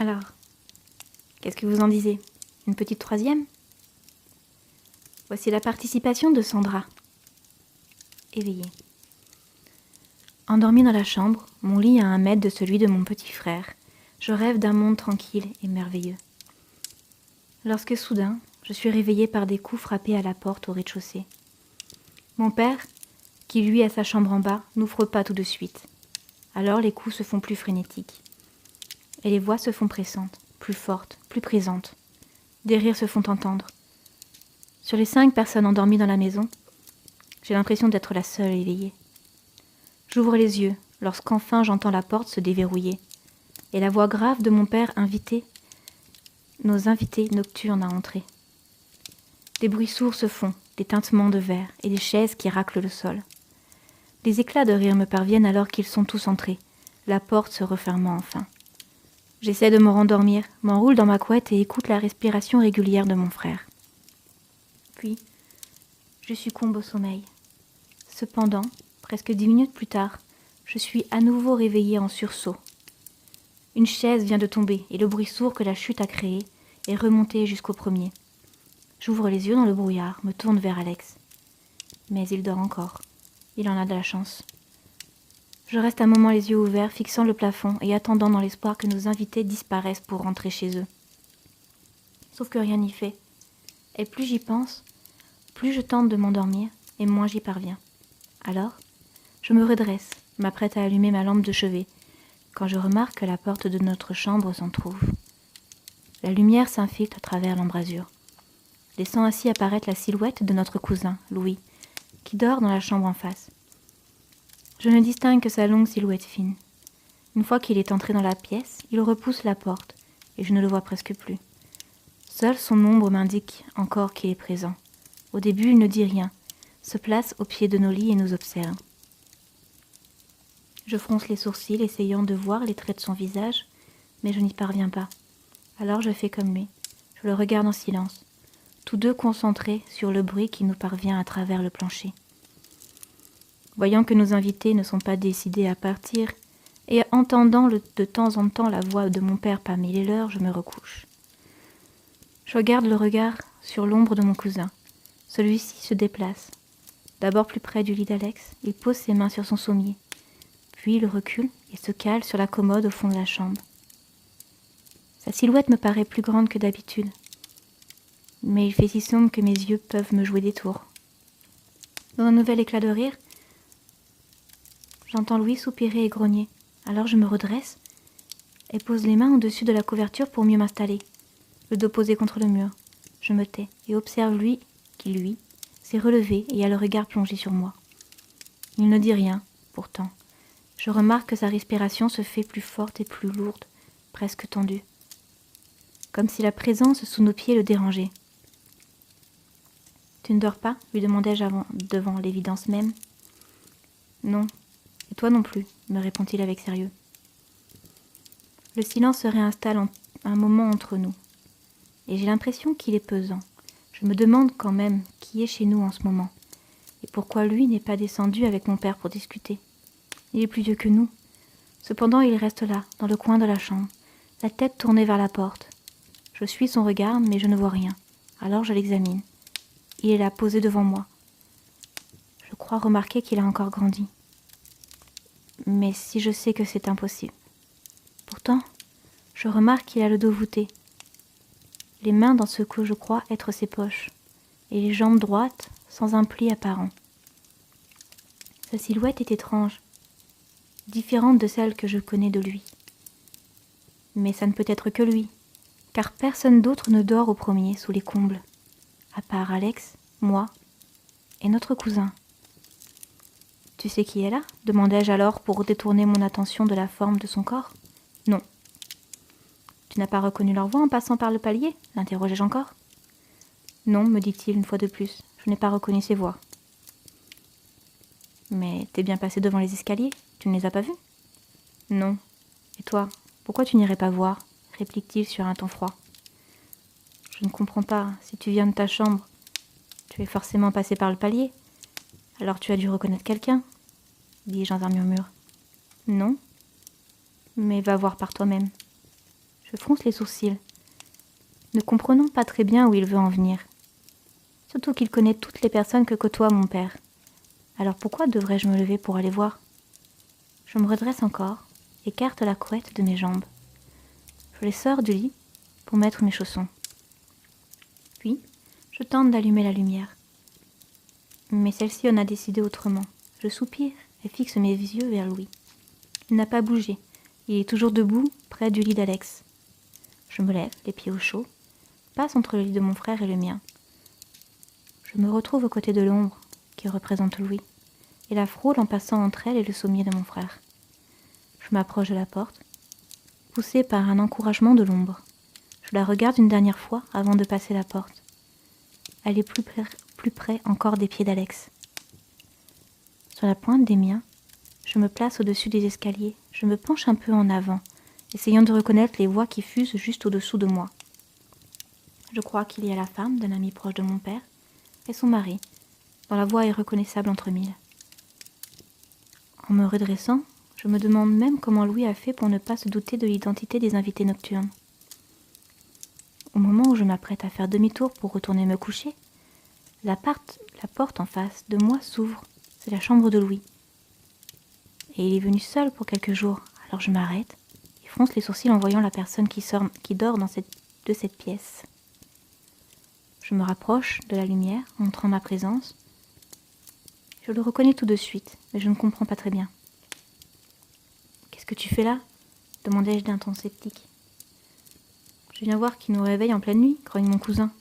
Alors, qu'est-ce que vous en disiez? Une petite troisième? Voici la participation de Sandra. Éveillée. Endormie dans la chambre, mon lit à 1 mètre de celui de mon petit frère, je rêve d'un monde tranquille et merveilleux. Lorsque soudain, je suis réveillée par des coups frappés à la porte au rez-de-chaussée. Mon père, qui lui a sa chambre en bas, n'ouvre pas tout de suite. Alors les coups se font plus frénétiques. Et les voix se font pressantes, plus fortes, plus présentes. Des rires se font entendre. Sur les 5 personnes endormies dans la maison, j'ai l'impression d'être la seule éveillée. J'ouvre les yeux lorsqu'enfin j'entends la porte se déverrouiller et la voix grave de mon père inviter nos invités nocturnes à entrer. Des bruits sourds se font, des tintements de verre et des chaises qui raclent le sol. Des éclats de rire me parviennent alors qu'ils sont tous entrés, la porte se refermant enfin. J'essaie de me rendormir, m'enroule dans ma couette et écoute la respiration régulière de mon frère. Puis, je succombe au sommeil. Cependant, presque 10 minutes plus tard, je suis à nouveau réveillée en sursaut. Une chaise vient de tomber et le bruit sourd que la chute a créé est remonté jusqu'au premier. J'ouvre les yeux dans le brouillard, me tourne vers Alex. Mais il dort encore. Il en a de la chance. Je reste un moment les yeux ouverts, fixant le plafond et attendant dans l'espoir que nos invités disparaissent pour rentrer chez eux. Sauf que rien n'y fait. Et plus j'y pense, plus je tente de m'endormir et moins j'y parviens. Alors, je me redresse, m'apprête à allumer ma lampe de chevet, quand je remarque que la porte de notre chambre s'entr'ouvre. La lumière s'infiltre à travers l'embrasure, laissant ainsi apparaître la silhouette de notre cousin, Louis, qui dort dans la chambre en face. Je ne distingue que sa longue silhouette fine. Une fois qu'il est entré dans la pièce, il repousse la porte, et je ne le vois presque plus. Seule son ombre m'indique encore qu'il est présent. Au début, il ne dit rien, se place au pied de nos lits et nous observe. Je fronce les sourcils, essayant de voir les traits de son visage, mais je n'y parviens pas. Alors je fais comme lui. Je le regarde en silence, tous deux concentrés sur le bruit qui nous parvient à travers le plancher. Voyant que nos invités ne sont pas décidés à partir, et entendant de temps en temps la voix de mon père parmi les leurs, je me recouche. Je garde le regard sur l'ombre de mon cousin. Celui-ci se déplace. D'abord plus près du lit d'Alex, il pose ses mains sur son sommier. Puis il recule et se cale sur la commode au fond de la chambre. Sa silhouette me paraît plus grande que d'habitude, mais il fait si sombre que mes yeux peuvent me jouer des tours. Dans un nouvel éclat de rire, j'entends Louis soupirer et grogner. Alors je me redresse et pose les mains au-dessus de la couverture pour mieux m'installer, le dos posé contre le mur. Je me tais et observe lui, qui lui, s'est relevé et a le regard plongé sur moi. Il ne dit rien, pourtant. Je remarque que sa respiration se fait plus forte et plus lourde, presque tendue, comme si la présence sous nos pieds le dérangeait. « Tu ne dors pas ?» lui demandai-je devant l'évidence même. « Non, et toi non plus » me répond-il avec sérieux. Le silence se réinstalle un moment entre nous, et j'ai l'impression qu'il est pesant. Je me demande quand même qui est chez nous en ce moment, et pourquoi lui n'est pas descendu avec mon père pour discuter. Il est plus vieux que nous. Cependant, il reste là, dans le coin de la chambre, la tête tournée vers la porte. Je suis son regard, mais je ne vois rien. Alors je l'examine. Il est là, posé devant moi. Je crois remarquer qu'il a encore grandi. Mais si je sais que c'est impossible. Pourtant, je remarque qu'il a le dos voûté, les mains dans ce que je crois être ses poches, et les jambes droites, sans un pli apparent. Sa silhouette est étrange, différente de celle que je connais de lui. Mais ça ne peut être que lui, car personne d'autre ne dort au premier sous les combles, à part Alex, moi et notre cousin. « Tu sais qui est là ?» demandai-je alors pour détourner mon attention de la forme de son corps. « Non. »« Tu n'as pas reconnu leur voix en passant par le palier ?» l'interrogeai-je encore. « Non, me dit-il une fois de plus, je n'ai pas reconnu ses voix. »« Mais t'es bien passé devant les escaliers, tu ne les as pas vus ?»« Non. Et toi, pourquoi tu n'irais pas voir ?» réplique-t-il sur un ton froid. « Je ne comprends pas, si tu viens de ta chambre, tu es forcément passé par le palier. Alors tu as dû reconnaître quelqu'un, dis-je dans un murmure. Non, mais va voir par toi-même. Je fronce les sourcils, ne comprenant pas très bien où il veut en venir. Surtout qu'il connaît toutes les personnes que côtoie mon père. Alors pourquoi devrais-je me lever pour aller voir? Je me redresse encore, écarte la couette de mes jambes. Je les sors du lit pour mettre mes chaussons. Puis, je tente d'allumer la lumière. Mais celle-ci en a décidé autrement. Je soupire et fixe mes yeux vers Louis. Il n'a pas bougé. Il est toujours debout, près du lit d'Alex. Je me lève, les pieds au chaud, passe entre le lit de mon frère et le mien. Je me retrouve aux côtés de l'ombre, qui représente Louis, et la frôle en passant entre elle et le sommier de mon frère. Je m'approche de la porte, poussée par un encouragement de l'ombre. Je la regarde une dernière fois avant de passer la porte. Elle est plus près encore des pieds d'Alex. Sur la pointe des miens, je me place au-dessus des escaliers. Je me penche un peu en avant, essayant de reconnaître les voix qui fusent juste au-dessous de moi. Je crois qu'il y a la femme d'un ami proche de mon père et son mari, dont la voix est reconnaissable entre mille. En me redressant, je me demande même comment Louis a fait pour ne pas se douter de l'identité des invités nocturnes. Au moment où je m'apprête à faire demi-tour pour retourner me coucher, la porte en face de moi s'ouvre. C'est la chambre de Louis. Et il est venu seul pour quelques jours, alors je m'arrête et fronce les sourcils en voyant la personne qui dort de cette pièce. Je me rapproche de la lumière, montrant ma présence. Je le reconnais tout de suite, mais je ne comprends pas très bien. « Qu'est-ce que tu fais là ?» demandai-je d'un ton sceptique. « Je viens voir qui nous réveille en pleine nuit, grogne mon cousin. »«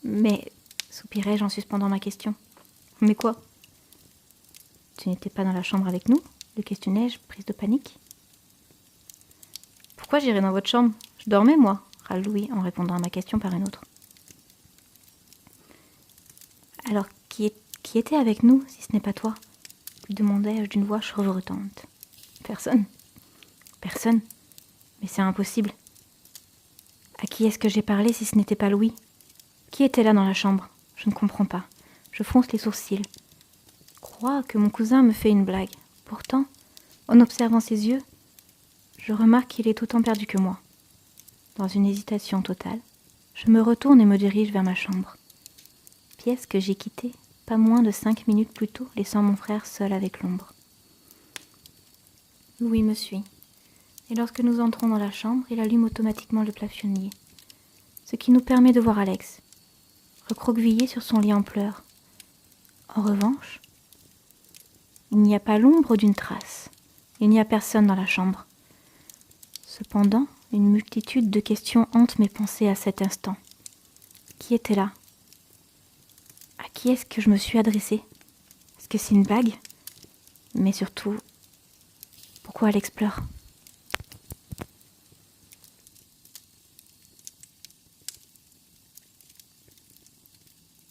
Mais, soupirai-je en suspendant ma question. Mais quoi ? Tu n'étais pas dans la chambre avec nous ? Le questionnai-je, prise de panique. Pourquoi j'irais dans votre chambre ? Je dormais, moi, râle Louis en répondant à ma question par une autre. Alors, qui était avec nous, si ce n'est pas toi ? Lui demandai-je d'une voix chevrotante. Personne. Personne. Mais c'est impossible. À qui est-ce que j'ai parlé si ce n'était pas Louis ? Qui était là dans la chambre ? Je ne comprends pas. Je fronce les sourcils. Crois que mon cousin me fait une blague. Pourtant, en observant ses yeux, je remarque qu'il est autant perdu que moi. Dans une hésitation totale, je me retourne et me dirige vers ma chambre. Pièce que j'ai quittée pas moins de 5 minutes plus tôt, laissant mon frère seul avec l'ombre. Louis me suit, et lorsque nous entrons dans la chambre, il allume automatiquement le plafonnier, ce qui nous permet de voir Alex, recroquevillé sur son lit en pleurs. En revanche, il n'y a pas l'ombre d'une trace. Il n'y a personne dans la chambre. Cependant, une multitude de questions hantent mes pensées à cet instant. Qui était là ? À qui est-ce que je me suis adressée ? Est-ce que c'est une blague ? Mais surtout, pourquoi Alex pleure ?